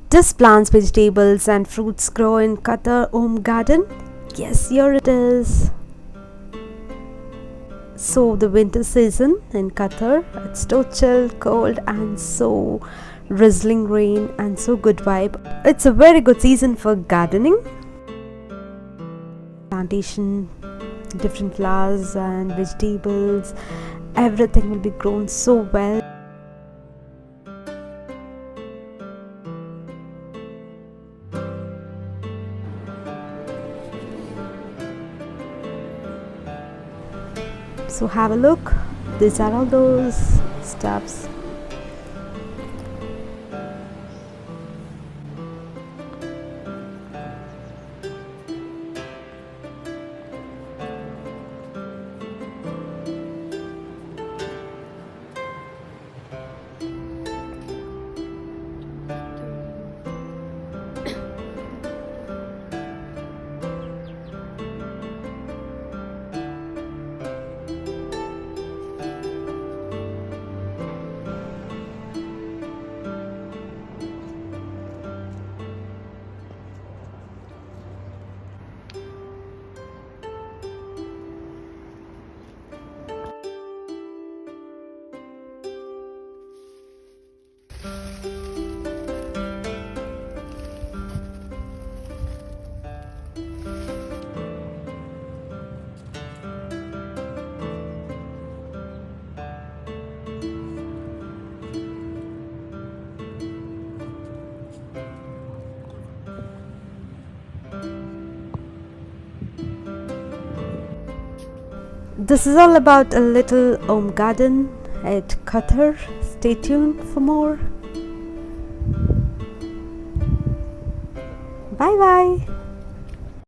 Does plants, vegetables, and fruits grow in Qatar home garden? Yes, here it is. So, the winter season in Qatar, it's so chill, cold, and so drizzling rain, and so good vibe. It's a very good season for gardening, plantation, different flowers and vegetables. Everything will be grown so well. So have a look. These are all those stuffs. This is all about a little home garden at Qatar. Stay tuned for more. Bye bye.